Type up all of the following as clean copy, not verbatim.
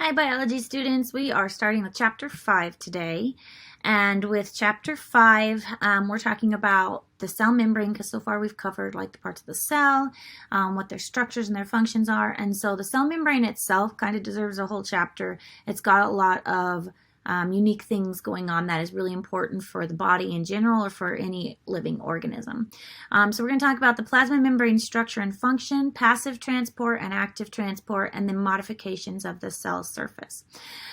Hi, biology students. We are starting with chapter 5 today. And with chapter 5, we're talking about the cell membrane because so far we've covered like the parts of the cell, what their structures and their functions are. And so the cell membrane itself kind of deserves a whole chapter. It's got a lot of unique things going on that is really important for the body in general or for any living organism. So we're going to talk about the plasma membrane structure and function, passive transport and active transport, and then modifications of the cell surface.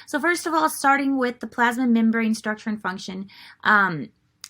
So first of all, starting with the plasma membrane structure and function,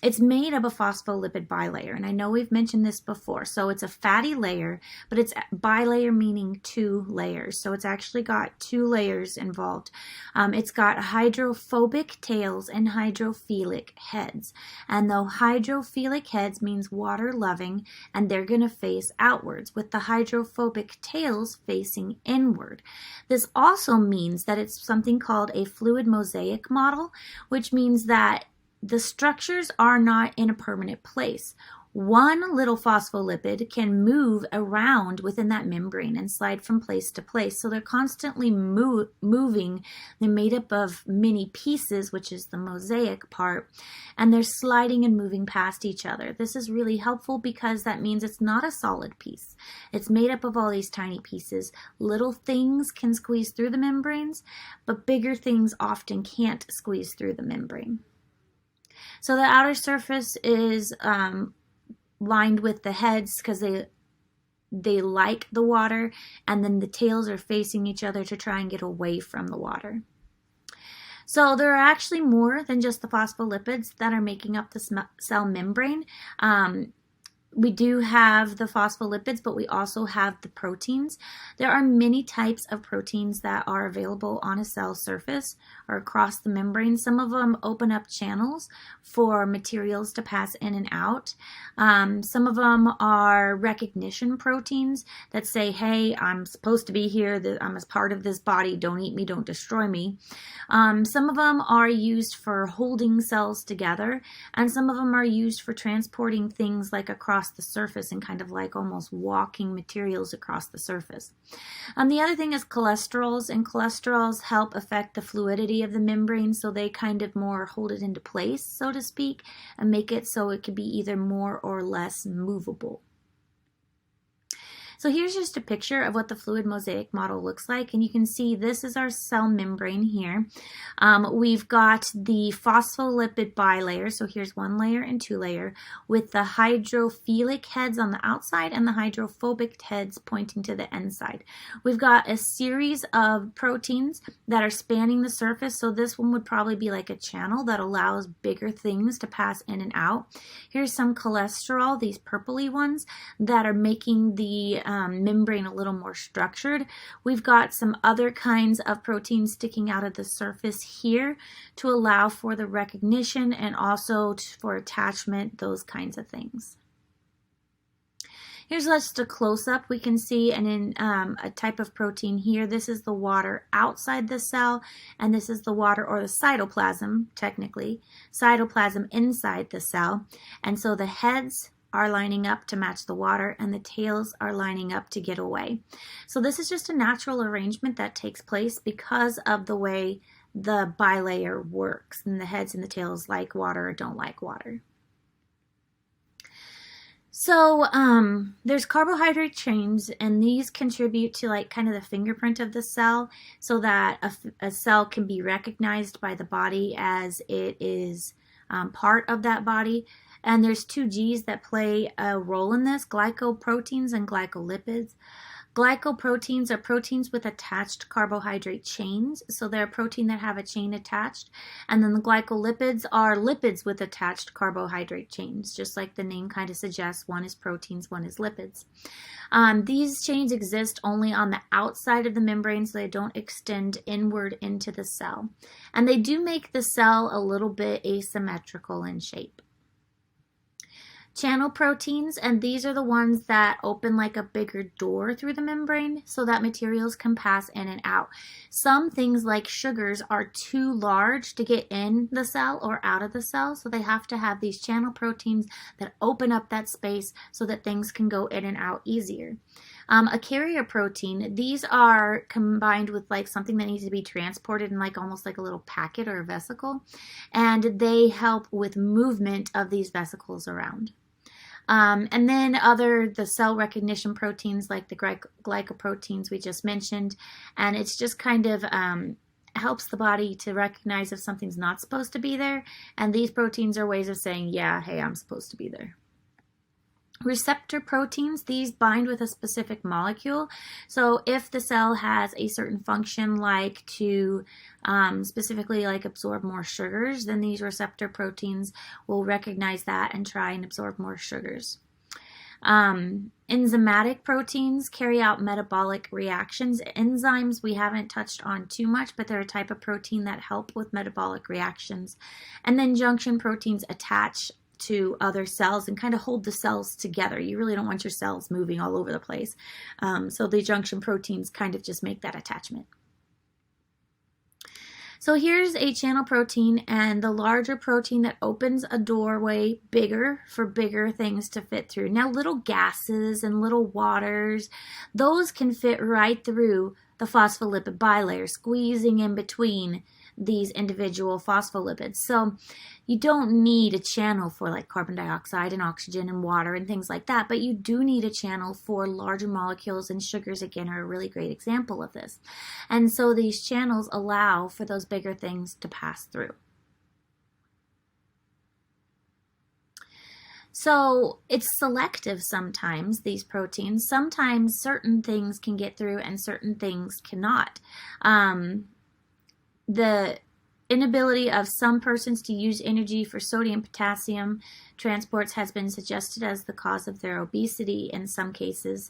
it's made of a phospholipid bilayer, and I know we've mentioned this before. So it's a fatty layer, but it's bilayer meaning two layers. So it's actually got two layers involved. It's got hydrophobic tails and hydrophilic heads. And the hydrophilic heads means water loving, and they're going to face outwards, with the hydrophobic tails facing inward. This also means that it's something called a fluid mosaic model, which means that the structures are not in a permanent place. One little phospholipid can move around within that membrane and slide from place to place. So they're constantly moving. They're made up of many pieces, which is the mosaic part, and they're sliding and moving past each other. This is really helpful because that means it's not a solid piece. It's made up of all these tiny pieces. Little things can squeeze through the membranes, but bigger things often can't squeeze through the membrane. So the outer surface is lined with the heads because they like the water, and then the tails are facing each other to try and get away from the water. So there are actually more than just the phospholipids that are making up the cell membrane. We do have the phospholipids, but we also have the proteins. There are many types of proteins that are available on a cell surface or across the membrane. Some of them open up channels for materials to pass in and out. Some of them are recognition proteins that say, hey, I'm supposed to be here. I'm a part of this body. Don't eat me. Don't destroy me. Some of them are used for holding cells together, and some of them are used for transporting things like across the surface and kind of like almost walking materials across the surface. The other thing is cholesterols, and cholesterols help affect the fluidity of the membrane, so they kind of more hold it into place, so to speak, and make it so it can be either more or less movable. So here's just a picture of what the fluid mosaic model looks like, and you can see this is our cell membrane here. We've got the phospholipid bilayer, so here's one layer and two layer, with the hydrophilic heads on the outside and the hydrophobic heads pointing to the inside. We've got a series of proteins that are spanning the surface, so this one would probably be like a channel that allows bigger things to pass in and out. Here's some cholesterol, these purpley ones, that are making the membrane a little more structured. We've got some other kinds of proteins sticking out of the surface here to allow for the recognition and also for attachment, those kinds of things. Here's just a close-up. We can see a type of protein here. This is the water outside the cell, and this is the water, or the cytoplasm, technically, cytoplasm inside the cell. And so the heads are lining up to match the water, and the tails are lining up to get away. So this is just a natural arrangement that takes place because of the way the bilayer works, and the heads and the tails like water or don't like water. So there's carbohydrate chains, and these contribute to like kind of the fingerprint of the cell, so that a cell can be recognized by the body as it is part of that body. And there's two G's that play a role in this: glycoproteins and glycolipids. Glycoproteins are proteins with attached carbohydrate chains, so they're a protein that have a chain attached. And then the glycolipids are lipids with attached carbohydrate chains, just like the name kind of suggests. One is proteins, one is lipids. These chains exist only on the outside of the membrane, so they don't extend inward into the cell. And they do make the cell a little bit asymmetrical in shape. Channel proteins, and these are the ones that open like a bigger door through the membrane so that materials can pass in and out. Some things like sugars are too large to get in the cell or out of the cell, so they have to have these channel proteins that open up that space so that things can go in and out easier. A carrier protein, these are combined with like something that needs to be transported in like almost like a little packet or a vesicle, and they help with movement of these vesicles around. And then the cell recognition proteins like the glycoproteins we just mentioned, and it's just kind of helps the body to recognize if something's not supposed to be there, and these proteins are ways of saying, yeah, hey, I'm supposed to be there. Receptor proteins, these bind with a specific molecule. So if the cell has a certain function like to specifically like absorb more sugars, then these receptor proteins will recognize that and try and absorb more sugars. Enzymatic proteins carry out metabolic reactions. Enzymes we haven't touched on too much, but they're a type of protein that help with metabolic reactions. And then junction proteins attach to other cells and kind of hold the cells together. You really don't want your cells moving all over the place. So the junction proteins kind of just make that attachment. So here's a channel protein, and the larger protein that opens a doorway bigger for bigger things to fit through. Now little gases and little waters, those can fit right through the phospholipid bilayer, squeezing in between these individual phospholipids. So you don't need a channel for like carbon dioxide and oxygen and water and things like that, but you do need a channel for larger molecules, and sugars again are a really great example of this. And so these channels allow for those bigger things to pass through. So it's selective sometimes, these proteins. Sometimes certain things can get through and certain things cannot. The inability of some persons to use energy for sodium potassium transports has been suggested as the cause of their obesity in some cases,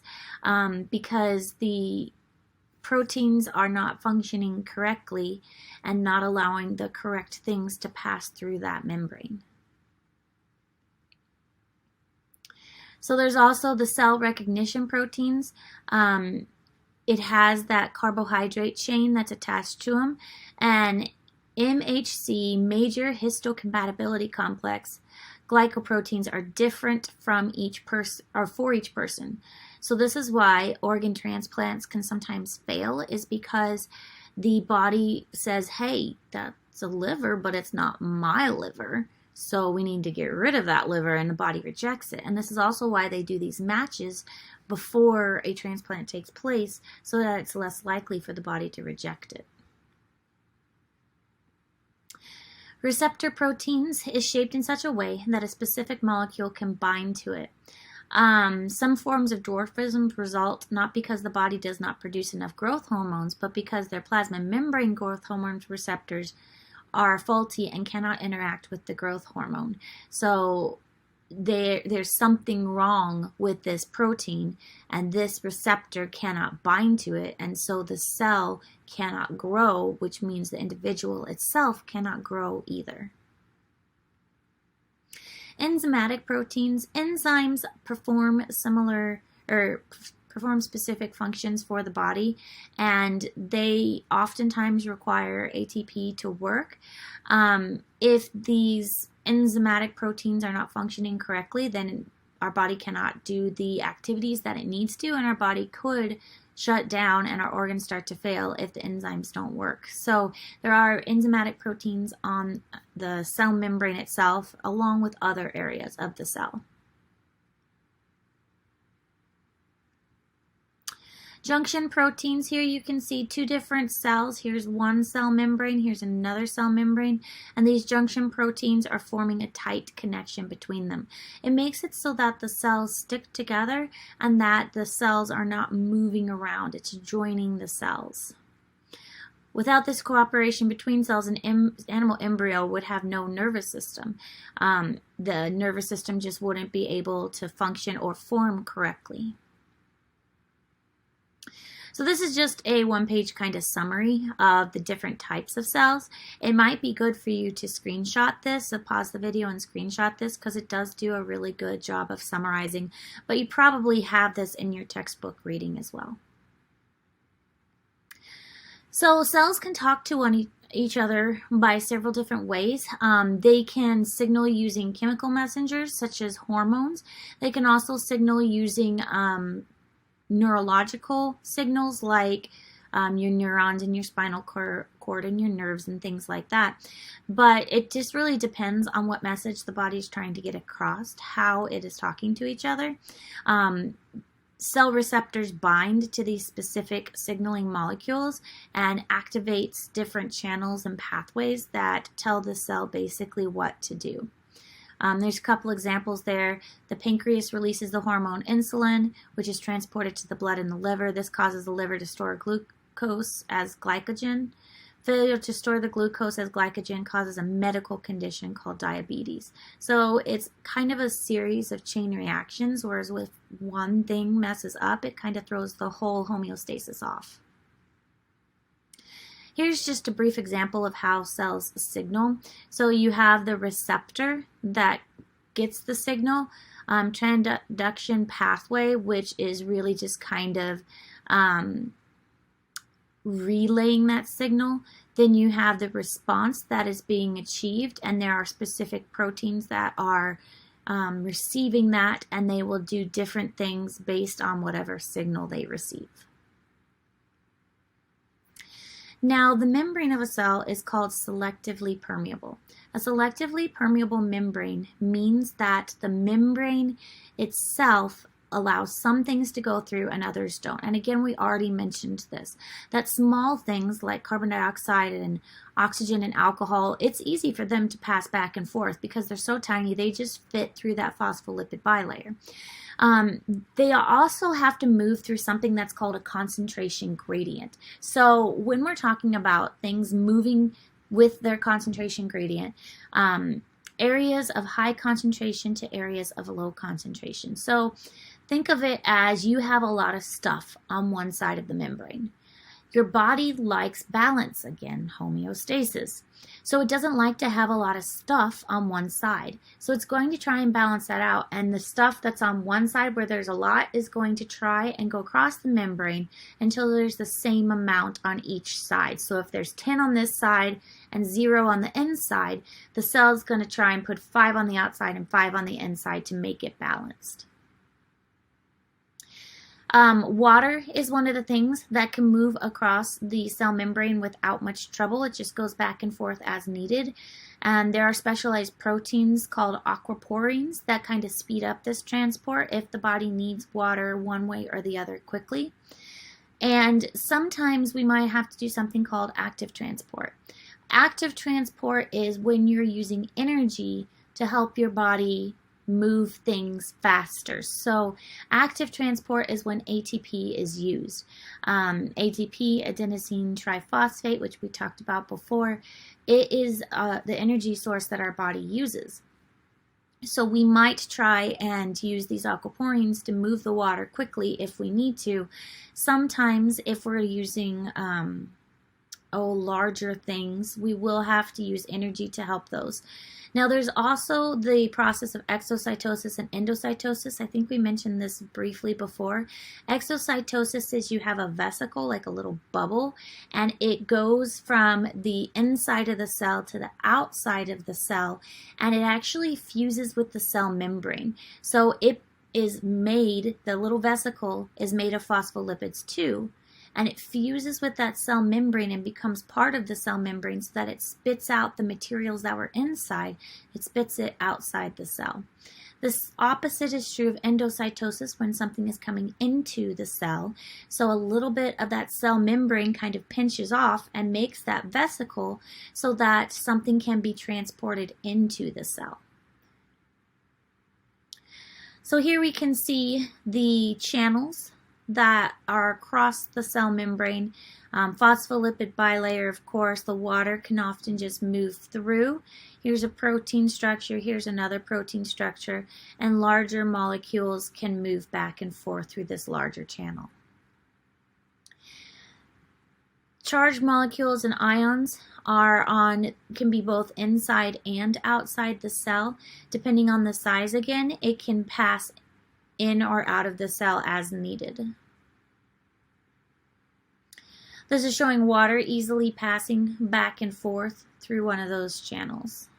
because the proteins are not functioning correctly and not allowing the correct things to pass through that membrane. So there's also the cell recognition proteins. It has that carbohydrate chain that's attached to them, and MHC, major histocompatibility complex, glycoproteins are different from each person or for each person. So this is why organ transplants can sometimes fail, is because the body says, hey, that's a liver, but it's not my liver, so we need to get rid of that liver, and the body rejects it. And this is also why they do these matches before a transplant takes place, so that it's less likely for the body to reject it. Receptor proteins is shaped in such a way that a specific molecule can bind to it. Some forms of dwarfism result not because the body does not produce enough growth hormones, but because their plasma membrane growth hormone receptors are faulty and cannot interact with the growth hormone. So there's something wrong with this protein, and this receptor cannot bind to it, and so the cell cannot grow, which means the individual itself cannot grow either. Enzymatic proteins. Enzymes perform specific functions for the body, and they oftentimes require ATP to work. If these enzymatic proteins are not functioning correctly, then our body cannot do the activities that it needs to, and our body could shut down and our organs start to fail if the enzymes don't work. So there are enzymatic proteins on the cell membrane itself, along with other areas of the cell. Junction proteins, here you can see two different cells. Here's one cell membrane, here's another cell membrane, and these junction proteins are forming a tight connection between them. It makes it so that the cells stick together and that the cells are not moving around. It's joining the cells. Without this cooperation between cells, an animal embryo would have no nervous system. The nervous system just wouldn't be able to function or form correctly. So this is just a one-page kind of summary of the different types of cells. It might be good for you to screenshot this, so pause the video and screenshot this, because it does do a really good job of summarizing, but you probably have this in your textbook reading as well. So cells can talk to each other by several different ways. They can signal using chemical messengers such as hormones. They can also signal using neurological signals like your neurons and your spinal cord and your nerves and things like that. But it just really depends on what message the body is trying to get across, how it is talking to each other. Cell receptors bind to these specific signaling molecules and activates different channels and pathways that tell the cell basically what to do. There's a couple examples there. The pancreas releases the hormone insulin, which is transported to the blood and the liver. This causes the liver to store glucose as glycogen. Failure to store the glucose as glycogen causes a medical condition called diabetes. So it's kind of a series of chain reactions, whereas with one thing messes up, it kind of throws the whole homeostasis off. Here's just a brief example of how cells signal. So you have the receptor that gets the signal, transduction pathway, which is really just kind of relaying that signal. Then you have the response that is being achieved, and there are specific proteins that are receiving that, and they will do different things based on whatever signal they receive. Now, the membrane of a cell is called selectively permeable. A selectively permeable membrane means that the membrane itself allows some things to go through and others don't. And again, we already mentioned this, that small things like carbon dioxide and oxygen and alcohol, it's easy for them to pass back and forth because they're so tiny, they just fit through that phospholipid bilayer. They also have to move through something that's called a concentration gradient. So when we're talking about things moving with their concentration gradient, areas of high concentration to areas of low concentration. So think of it as you have a lot of stuff on one side of the membrane. Your body likes balance, again, homeostasis. So it doesn't like to have a lot of stuff on one side. So it's going to try and balance that out. And the stuff that's on one side where there's a lot is going to try and go across the membrane until there's the same amount on each side. So if there's 10 on this side and 0 on the inside, the cell is going to try and put 5 on the outside and 5 on the inside to make it balanced. Water is one of the things that can move across the cell membrane without much trouble. It just goes back and forth as needed. And there are specialized proteins called aquaporins that kind of speed up this transport if the body needs water one way or the other quickly. And sometimes we might have to do something called active transport. Active transport is when you're using energy to help your body move things faster. So active transport is when ATP is used. ATP, adenosine triphosphate, which we talked about before, it is the energy source that our body uses. So we might try and use these aquaporins to move the water quickly if we need to. Sometimes if we're using larger things, we will have to use energy to help those. Now there's also the process of exocytosis and endocytosis. I think we mentioned this briefly before. Exocytosis is you have a vesicle, like a little bubble, and it goes from the inside of the cell to the outside of the cell, and it actually fuses with the cell membrane. So it is made, the little vesicle is made of phospholipids too, and it fuses with that cell membrane and becomes part of the cell membrane so that it spits out the materials that were inside. It spits it outside the cell. This opposite is true of endocytosis when something is coming into the cell. So a little bit of that cell membrane kind of pinches off and makes that vesicle so that something can be transported into the cell. So here we can see the channels that are across the cell membrane. Phospholipid bilayer, of course, the water can often just move through. Here's a protein structure, here's another protein structure, and larger molecules can move back and forth through this larger channel. Charged molecules and ions can be both inside and outside the cell. Depending on the size again, it can pass in or out of the cell as needed. This is showing water easily passing back and forth through one of those channels.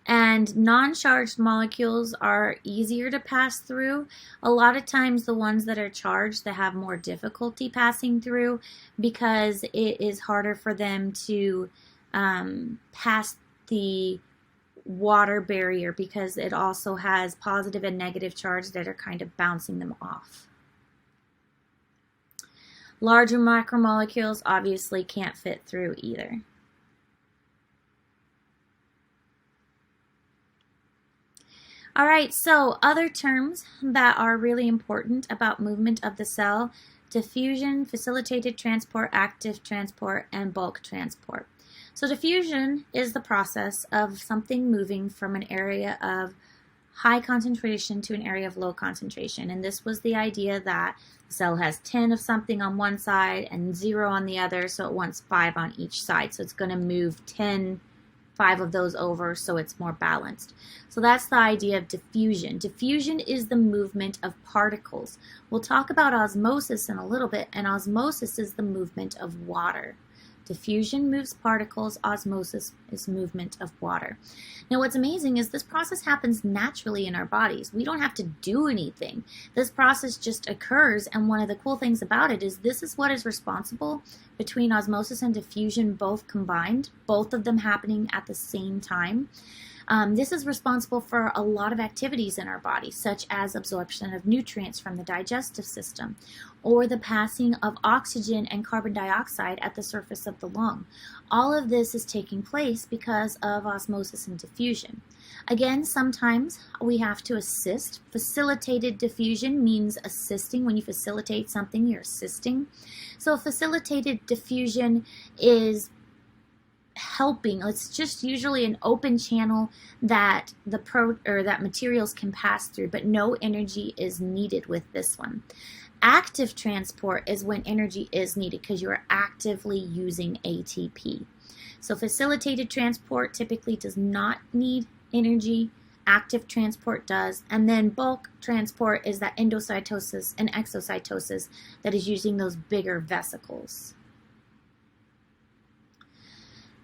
And non-charged molecules are easier to pass through. A lot of times the ones that are charged, they have more difficulty passing through because it is harder for them to pass the water barrier, because it also has positive and negative charge that are kind of bouncing them off. Larger macromolecules obviously can't fit through either. All right, so other terms that are really important about movement of the cell: diffusion, facilitated transport, active transport, and bulk transport. So diffusion is the process of something moving from an area of high concentration to an area of low concentration. And this was the idea that the cell has 10 of something on one side and 0 on the other, so it wants 5 on each side. So it's going to move 5 of those over so it's more balanced. So that's the idea of diffusion. Diffusion is the movement of particles. We'll talk about osmosis in a little bit, and osmosis is the movement of water. Diffusion moves particles, osmosis is movement of water. Now what's amazing is this process happens naturally in our bodies. We don't have to do anything. This process just occurs, and one of the cool things about it is this is what is responsible between osmosis and diffusion both combined, both of them happening at the same time. This is responsible for a lot of activities in our body, such as absorption of nutrients from the digestive system, or the passing of oxygen and carbon dioxide at the surface of the lung. All of this is taking place because of osmosis and diffusion. Again, sometimes we have to assist. Facilitated diffusion means assisting. When you facilitate something, you're assisting. So facilitated diffusion is helping. It's just usually an open channel that that materials can pass through, but no energy is needed with this one. Active transport is when energy is needed because you are actively using ATP. So facilitated transport typically does not need energy. Active transport does. And then bulk transport is that endocytosis and exocytosis that is using those bigger vesicles.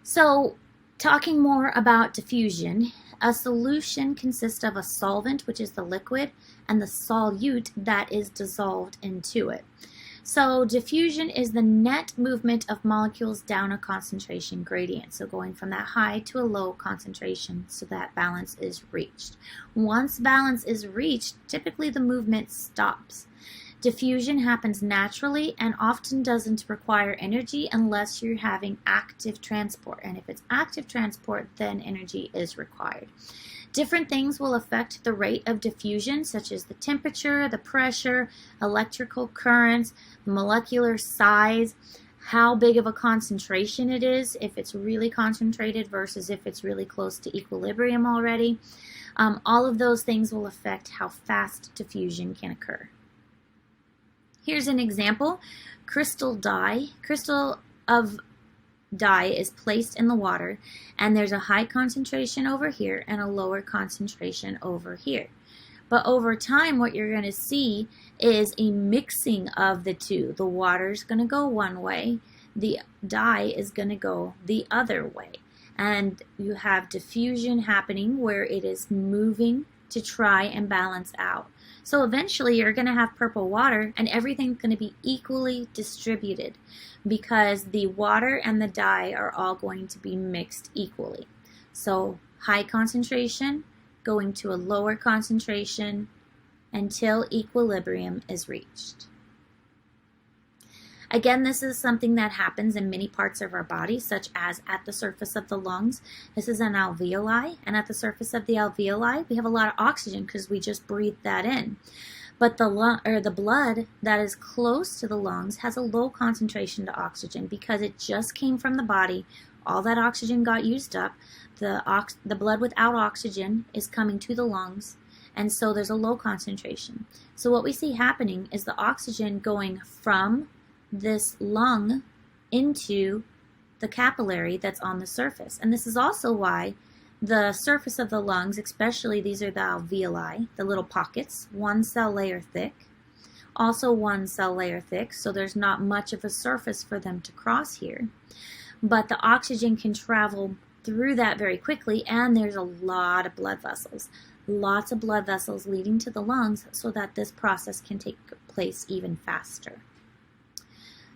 So, talking more about diffusion, a solution consists of a solvent, which is the liquid, and the solute that is dissolved into it. So, diffusion is the net movement of molecules down a concentration gradient, so going from that high to a low concentration so that balance is reached. Once balance is reached, typically the movement stops. Diffusion happens naturally and often doesn't require energy unless you're having active transport. And if it's active transport, then energy is required. Different things will affect the rate of diffusion, such as the temperature, the pressure, electrical currents, molecular size, how big of a concentration it is, if it's really concentrated versus if it's really close to equilibrium already. All of those things will affect how fast diffusion can occur. Here's an example. Crystal of dye is placed in the water, and there's a high concentration over here and a lower concentration over here. But over time, what you're going to see is a mixing of the two. The water's going to go one way, the dye is going to go the other way. And you have diffusion happening where it is moving to try and balance out. So eventually you're going to have purple water and everything's going to be equally distributed because the water and the dye are all going to be mixed equally. So high concentration going to a lower concentration until equilibrium is reached. Again, this is something that happens in many parts of our body, such as at the surface of the lungs. This is an alveoli, and at the surface of the alveoli, we have a lot of oxygen because we just breathe that in. But the blood that is close to the lungs has a low concentration to oxygen because it just came from the body. All that oxygen got used up. The blood without oxygen is coming to the lungs, and so there's a low concentration. So what we see happening is the oxygen going from this lung into the capillary that's on the surface. And this is also why the surface of the lungs, especially these are the alveoli, the little pockets, 1 cell layer thick, also 1 cell layer thick, so there's not much of a surface for them to cross here. But the oxygen can travel through that very quickly, and there's a lot of blood vessels. Lots of blood vessels leading to the lungs so that this process can take place even faster.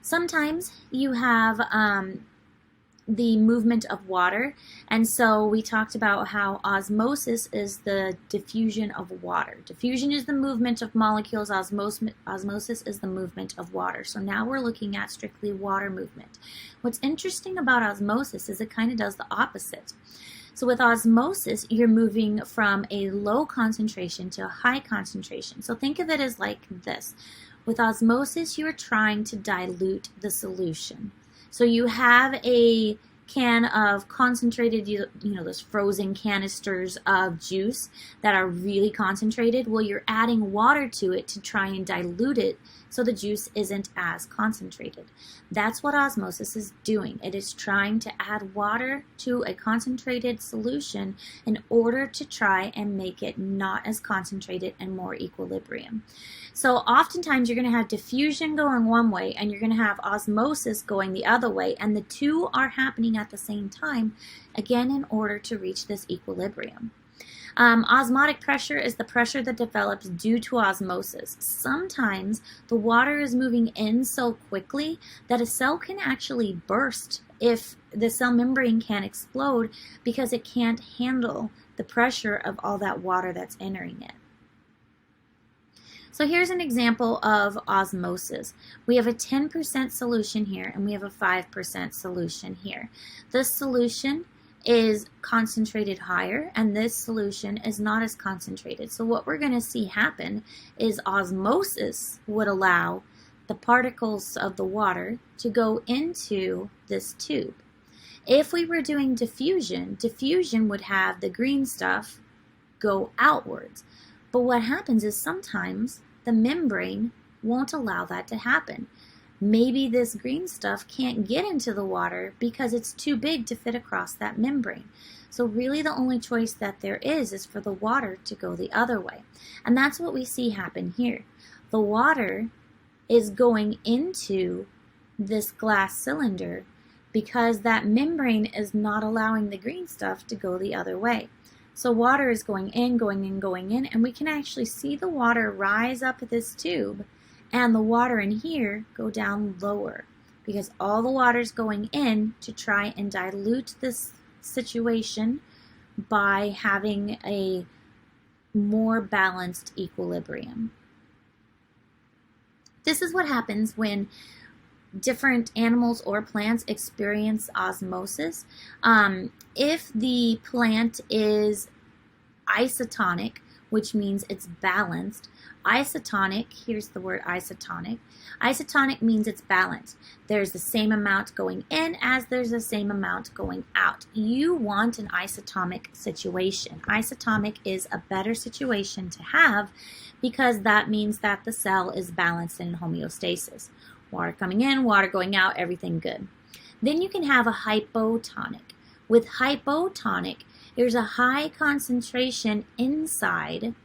Sometimes you have the movement of water, and so we talked about how osmosis is the diffusion of water. Diffusion is the movement of molecules, osmosis is the movement of water. So now we're looking at strictly water movement. What's interesting about osmosis is it kind of does the opposite. So with osmosis, you're moving from a low concentration to a high concentration. So think of it as like this. With osmosis, you're trying to dilute the solution. So you have a can of concentrated, those frozen canisters of juice that are really concentrated. Well, you're adding water to it to try and dilute it so the juice isn't as concentrated. That's what osmosis is doing. It is trying to add water to a concentrated solution in order to try and make it not as concentrated and more equilibrium. So oftentimes you're going to have diffusion going one way and you're going to have osmosis going the other way, and the two are happening at the same time, again, in order to reach this equilibrium. Osmotic pressure is the pressure that develops due to osmosis. Sometimes the water is moving in so quickly that a cell can actually burst if the cell membrane can explode because it can't handle the pressure of all that water that's entering it. So here's an example of osmosis. We have a 10% solution here and we have a 5% solution here. This solution is concentrated higher and this solution is not as concentrated. So what we're going to see happen is osmosis would allow the particles of the water to go into this tube. If we were doing diffusion, diffusion would have the green stuff go outwards. But what happens is sometimes the membrane won't allow that to happen. Maybe this green stuff can't get into the water because it's too big to fit across that membrane. So really the only choice that there is for the water to go the other way. And that's what we see happen here. The water is going into this glass cylinder because that membrane is not allowing the green stuff to go the other way. So water is going in, going in, going in, and we can actually see the water rise up this tube and the water in here go down lower because all the water is going in to try and dilute this situation by having a more balanced equilibrium. This is what happens when different animals or plants experience osmosis. If the plant is isotonic, which means it's balanced, isotonic, here's the word isotonic. Isotonic means it's balanced. There's the same amount going in as there's the same amount going out. You want an isotonic situation. Isotonic is a better situation to have because that means that the cell is balanced in homeostasis. Water coming in, water going out, everything good. Then you can have a hypotonic. With hypotonic, there's a high concentration inside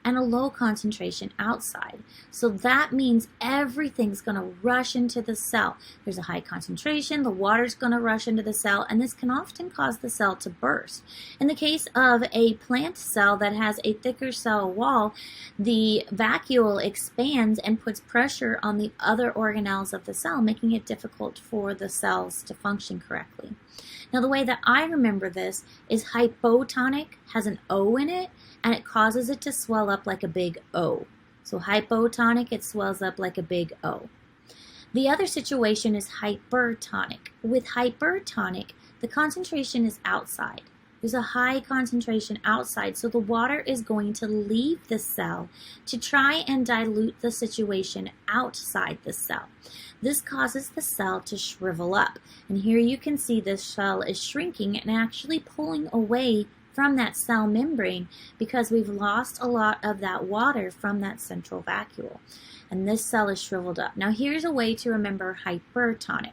and a low concentration outside. So that means everything's going to rush into the cell. There's a high concentration, the water's going to rush into the cell, and this can often cause the cell to burst. In the case of a plant cell that has a thicker cell wall, the vacuole expands and puts pressure on the other organelles of the cell, making it difficult for the cells to function correctly. Now the way that I remember this is hypotonic has an O in it, and it causes it to swell up like a big O. So hypotonic, it swells up like a big O. The other situation is hypertonic. With hypertonic, the concentration is outside. There's a high concentration outside, so the water is going to leave the cell to try and dilute the situation outside the cell. This causes the cell to shrivel up. And here you can see this cell is shrinking and actually pulling away from that cell membrane because we've lost a lot of that water from that central vacuole. And this cell is shriveled up. Now here's a way to remember hypertonic.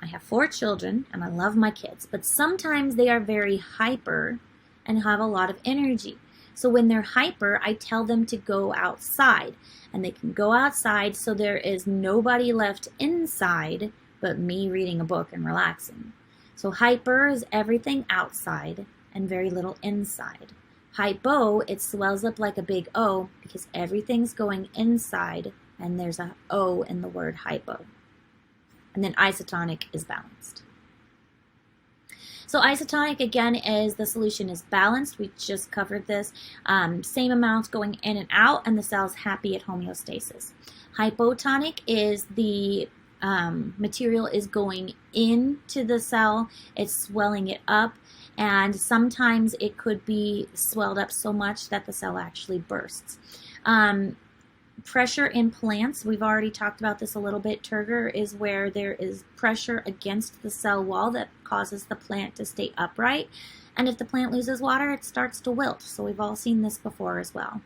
I have 4 children and I love my kids, but sometimes they are very hyper and have a lot of energy. So when they're hyper, I tell them to go outside, and they can go outside so there is nobody left inside but me reading a book and relaxing. So hyper is everything outside and very little inside. Hypo, it swells up like a big O because everything's going inside and there's a O in the word hypo. And then isotonic is balanced. So isotonic, again, is the solution is balanced. We just covered this. Same amounts going in and out, and the cell's happy at homeostasis. Hypotonic is the material is going into the cell. It's swelling it up, and sometimes it could be swelled up so much that the cell actually bursts. Pressure in plants, we've already talked about this a little bit. Turgor is where there is pressure against the cell wall that causes the plant to stay upright. And if the plant loses water, it starts to wilt. So we've all seen this before as well.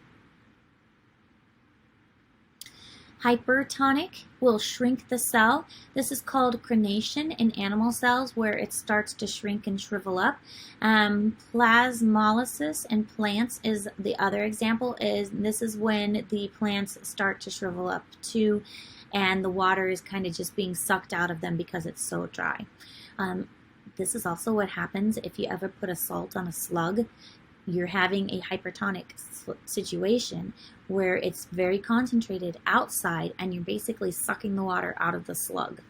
Hypertonic will shrink the cell. This is called crenation in animal cells, where it starts to shrink and shrivel up. Plasmolysis in plants is the other example. This is when the plants start to shrivel up too, and the water is kind of just being sucked out of them because it's so dry. This is also what happens if you ever put a salt on a slug. You're having a hypertonic situation where it's very concentrated outside and you're basically sucking the water out of the slug.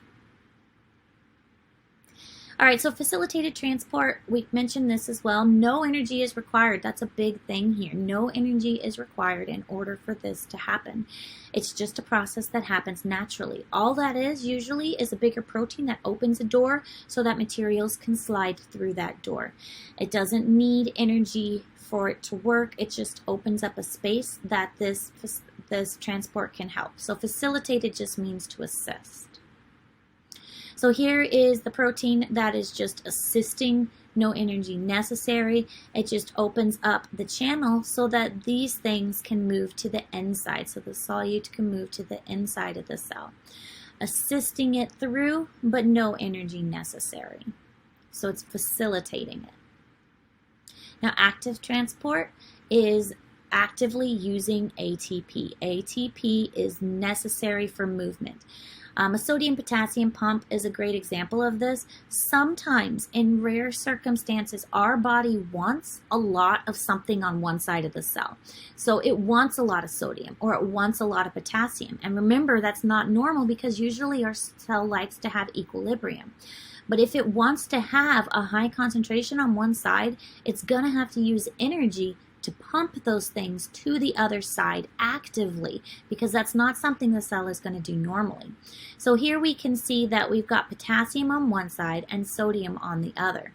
All right, so facilitated transport, we mentioned this as well. No energy is required. That's a big thing here. No energy is required in order for this to happen. It's just a process that happens naturally. All that is usually is a bigger protein that opens a door so that materials can slide through that door. It doesn't need energy for it to work. It just opens up a space that this transport can help. So facilitated just means to assist. So here is the protein that is just assisting, no energy necessary. It just opens up the channel so that these things can move to the inside. So the solute can move to the inside of the cell, assisting it through, but no energy necessary. So it's facilitating it. Now, active transport is actively using ATP. ATP is necessary for movement. A sodium-potassium pump is a great example of this. Sometimes, in rare circumstances, our body wants a lot of something on one side of the cell. So it wants a lot of sodium or it wants a lot of potassium. And remember, that's not normal because usually our cell likes to have equilibrium. But if it wants to have a high concentration on one side, it's going to have to use energy to pump those things to the other side actively, because that's not something the cell is going to do normally. So here we can see that we've got potassium on one side and sodium on the other.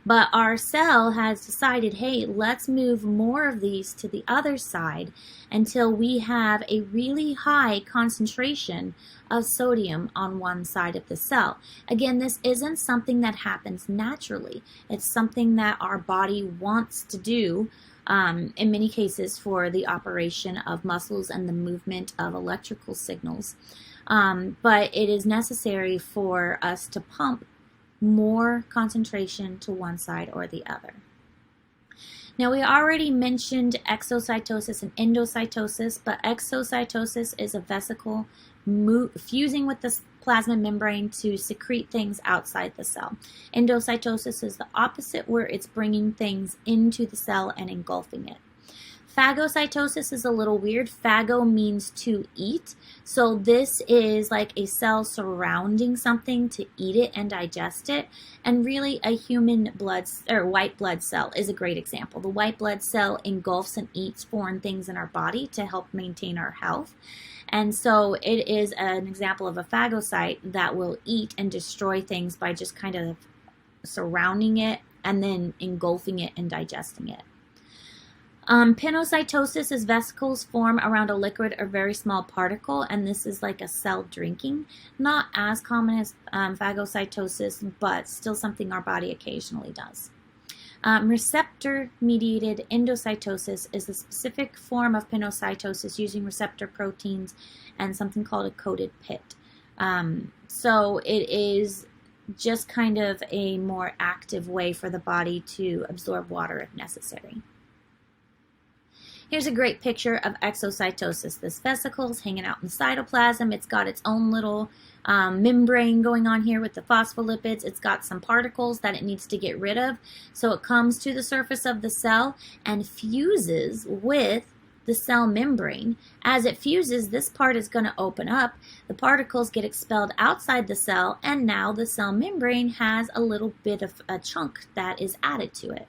But our cell has decided, hey, let's move more of these to the other side until we have a really high concentration of sodium on one side of the cell. Again, this isn't something that happens naturally. It's something that our body wants to do, in many cases for the operation of muscles and the movement of electrical signals. But it is necessary for us to pump more concentration to one side or the other. Now, we already mentioned exocytosis and endocytosis, but exocytosis is a vesicle fusing with the plasma membrane to secrete things outside the cell. Endocytosis is the opposite, where it's bringing things into the cell and engulfing it. Phagocytosis is a little weird. Phago means to eat. So this is like a cell surrounding something to eat it and digest it. And really a human blood or white blood cell is a great example. The white blood cell engulfs and eats foreign things in our body to help maintain our health. And so it is an example of a phagocyte that will eat and destroy things by just kind of surrounding it and then engulfing it and digesting it. Pinocytosis is vesicles form around a liquid or very small particle, and this is like a cell drinking. Not as common as phagocytosis, but still something our body occasionally does. Receptor-mediated endocytosis is a specific form of pinocytosis using receptor proteins and something called a coated pit. So it is just kind of a more active way for the body to absorb water if necessary. Here's a great picture of exocytosis. This vesicle is hanging out in the cytoplasm. It's got its own little membrane going on here with the phospholipids. It's got some particles that it needs to get rid of. So it comes to the surface of the cell and fuses with the cell membrane. As it fuses, this part is going to open up. The particles get expelled outside the cell, and now the cell membrane has a little bit of a chunk that is added to it.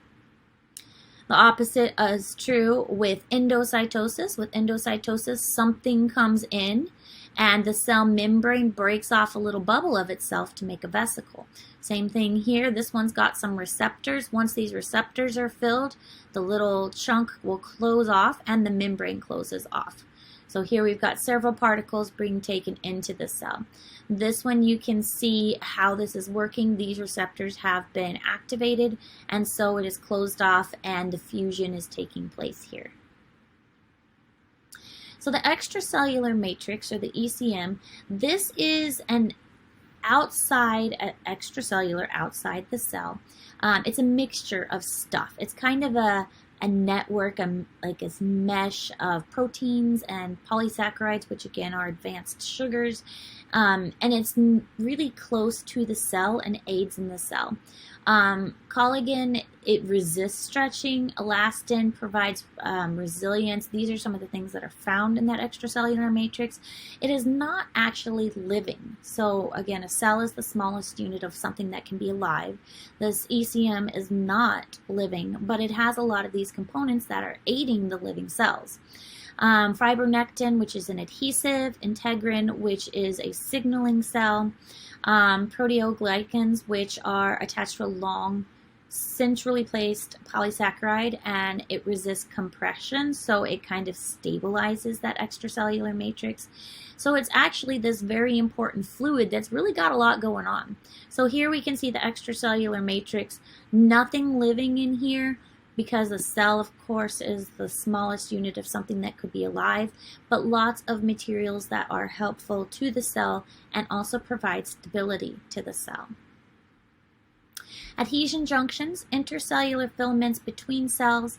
The opposite is true with endocytosis. With endocytosis, something comes in and the cell membrane breaks off a little bubble of itself to make a vesicle. Same thing here. This one's got some receptors. Once these receptors are filled, the little chunk will close off and the membrane closes off. So here we've got several particles being taken into the cell. This one you can see how this is working. These receptors have been activated and so it is closed off and the fusion is taking place here. So the extracellular matrix, or the ECM, this is an extracellular, outside the cell. It's a mixture of stuff. It's kind of a network, like a mesh of proteins and polysaccharides, which again are advanced sugars, and it's really close to the cell and aids in the cell. Collagen, it resists stretching. Elastin provides resilience. These are some of the things that are found in that extracellular matrix. It is not actually living. So again, a cell is the smallest unit of something that can be alive. This ECM is not living, but it has a lot of these components that are aiding the living cells. Fibronectin, which is an adhesive, integrin, which is a signaling cell, proteoglycans, which are attached to a long centrally placed polysaccharide, and it resists compression, so it kind of stabilizes that extracellular matrix. So it's actually this very important fluid that's really got a lot going on. So here we can see the extracellular matrix, nothing living in here, because a cell, of course, is the smallest unit of something that could be alive, but lots of materials that are helpful to the cell and also provide stability to the cell. Adhesion junctions, intercellular filaments between cells,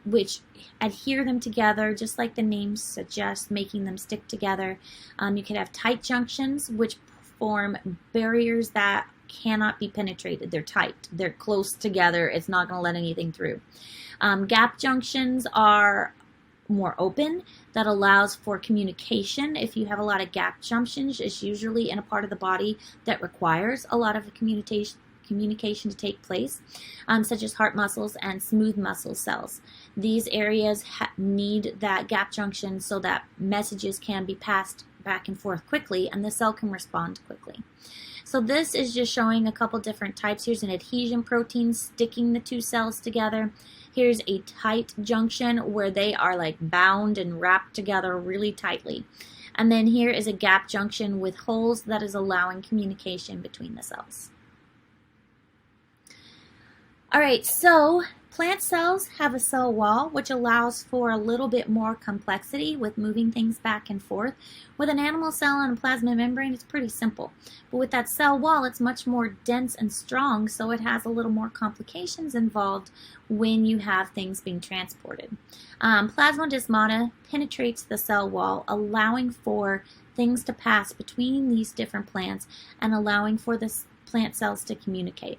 which adhere them together, just like the name suggests, making them stick together. You could have tight junctions, which form barriers that cannot be penetrated. They're tight. They're close together. It's not going to let anything through. Gap junctions are more open. That allows for communication. If you have a lot of gap junctions, it's usually in a part of the body that requires a lot of communication to take place, such as heart muscles and smooth muscle cells. These areas need that gap junction so that messages can be passed back and forth quickly and the cell can respond quickly. So this is just showing a couple different types. Here's an adhesion protein sticking the two cells together. Here's a tight junction where they are like bound and wrapped together really tightly. And then here is a gap junction with holes that is allowing communication between the cells. Alright, so plant cells have a cell wall, which allows for a little bit more complexity with moving things back and forth. With an animal cell and a plasma membrane, it's pretty simple. But with that cell wall, it's much more dense and strong, so it has a little more complications involved when you have things being transported. Plasmodesmata penetrates the cell wall, allowing for things to pass between these different plants and allowing for the plant cells to communicate.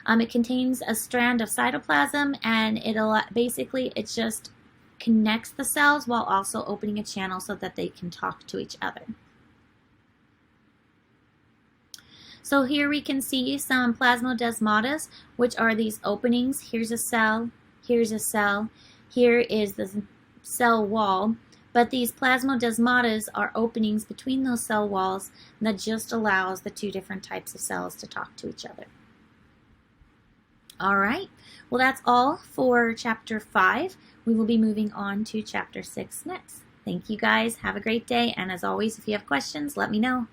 It contains a strand of cytoplasm, and it just connects the cells while also opening a channel so that they can talk to each other. So here we can see some plasmodesmatas, which are these openings. Here's a cell, here's a cell, here is the cell wall. But these plasmodesmatas are openings between those cell walls that just allows the two different types of cells to talk to each other. All right, well, that's all for Chapter 5. We will be moving on to Chapter 6 next. Thank you guys. Have a great day. And as always, if you have questions, let me know.